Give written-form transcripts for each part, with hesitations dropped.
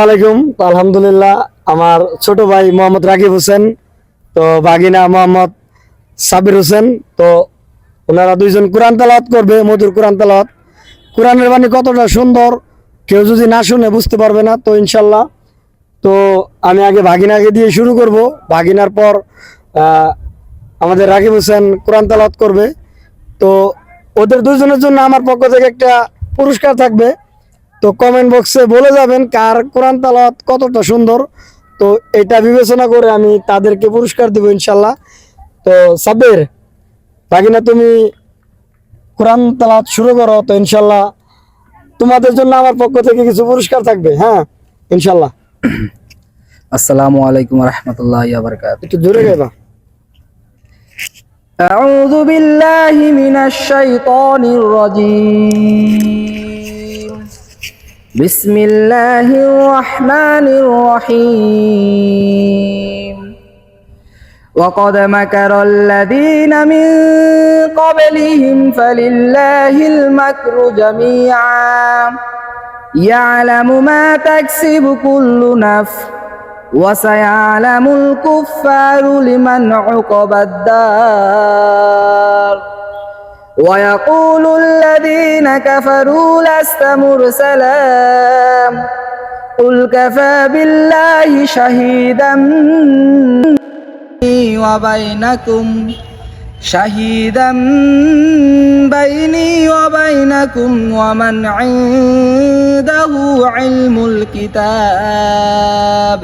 আলাইকুম। আলহামদুলিল্লাহ, আমার ছোট ভাই মোহাম্মদ রাকিব হোসেন, তো ভাগিনা মোহাম্মদ সাবির হোসেন, তো ওনারা দুইজন কোরআন তেলাওয়াত করবে, মধুর কোরআন তেলাওয়াত। কোরআনের বাণী কতটা সুন্দর কেউ যদি না শুনে বুঝতে পারবে না। তো ইনশাল্লাহ, তো আমি আগে ভাগিনাকে দিয়ে শুরু করব, ভাগিনার পর আমাদের রাকিব হোসেন কোরআন তেলাওয়াত করবে। তো ওদের দুজনের জন্য আমার পক্ষ থেকে একটা পুরস্কার থাকবে। তো কমেন্ট বক্সে বলে যাবেন কার কোরআন তেলাওয়াত কতটা সুন্দর। তো এটা বিবেচনা করে আমি তাদেরকে পুরস্কার দেব ইনশাল্লাহ। তো সাব্বির ভাগিনা, তুমি কোরআন তেলাওয়াত শুরু করো। তো ইনশাল্লাহ তোমাদের জন্য আমার পক্ষ থেকে কিছু পুরস্কার থাকবে। হ্যাঁ, ইনশাল্লাহ। আসসালামু আলাইকুম ওয়া রাহমাতুল্লাহি ওয়া বারাকাতুহু। একটু জোরে গাইবা। আউযু বিল্লাহি মিনাশ শাইতানির রাজীম। বিসমিল্লাহির রাহমানির রহিম। وقد مكر الذين من قبلهم فلله المكر جميعا يعلم ما تكسب كل نفس وسيعلم الكفار لمن عقبى الدار ويقول الذين كفروا لست مرسلا قل كفى بالله شهيدا بيني وبينكم ومن عنده علم الكتاب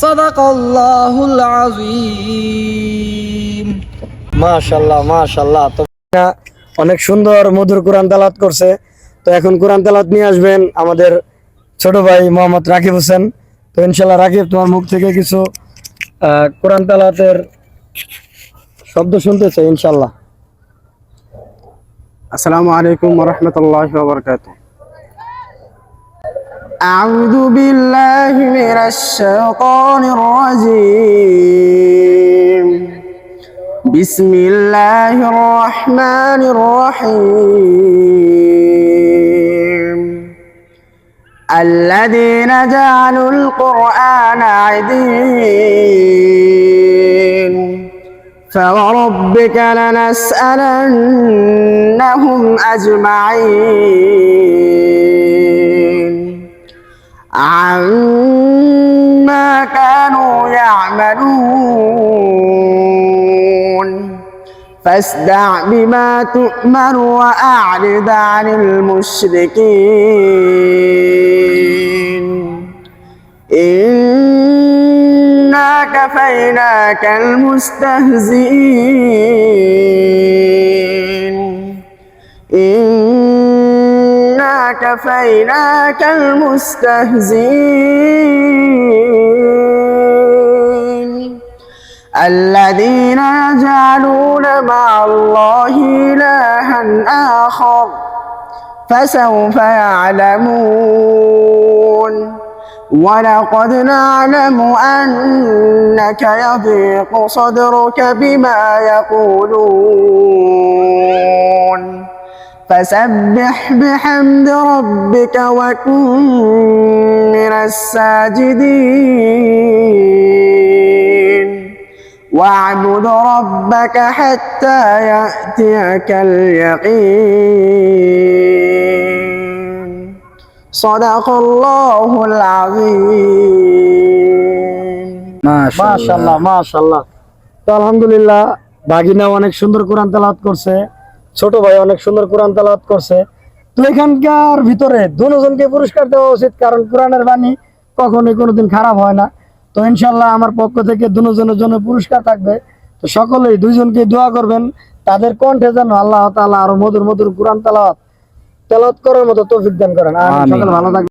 صدق الله العظيم। মাশাআল্লাহ মাশাআল্লাহ। তো অনেক সুন্দর মধুর কোরআন তেলাওয়াত করছে। তো এখন কোরআন তেলাওয়াত নিয়ে আসবেন আমাদের ছোট ভাই মোহাম্মদ রাকিব হোসেন। তো ইনশাআল্লাহ রাকিব, তোমার মুখ থেকে কিছু কোরআন তেলাওয়াতের শব্দ শুনতে চাই ইনশাআল্লাহ। আসসালামু আলাইকুম ওয়া রাহমাতুল্লাহি ওয়া বারাকাতুহু। আউযু বিল্লাহি মিনাশ শাইতানির রাজীম। বিসমিল্লাহির রাহমানির রহিম। আল্লাযীনা জাআলুল কুরআনা ঈদীন فوربك لنسألنهم أجمعين عما كانوا يعملون فاصدع بما تؤمر وأعرض عن المشركين إنا كفيناك المستهزئين إنا كفيناك المستهزئين الذين يجعلون مع الله إلها آخر فسوف يعلمون ولقد نعلم أنك يضيق صدرك بما يقولون فسبح بحمد ربك وكن من الساجدين واعبد ربك حتى يأتيك اليقين صدق الله العظيم। মাশাআল্লাহ মাশাআল্লাহ। তো আলহামদুলিল্লাহ, ভাগিনা অনেক সুন্দর কোরআন তেলাওয়াত করছে, ছোট ভাই অনেক সুন্দর কোরআন তেলাওয়াত করছে। তো এখানকার ভিতরে দুজনকে পুরস্কার দেওয়া উচিত, কারণ কোরআনের বাণী কখনোই কোনোদিন খারাপ হয় না। তো ইনশাল্লাহ আমার পক্ষ থেকে দুজনের জন্য পুরস্কার থাকবে। তো সকলেই দুইজনকে দোয়া করবেন, তাদের কণ্ঠে যেন আল্লাহ তাআলা আরো মধুর মধুর কোরআন তেলাওয়াত করার মতো তৌফিক দান করেন। আর সকলে ভালো থাকবেন।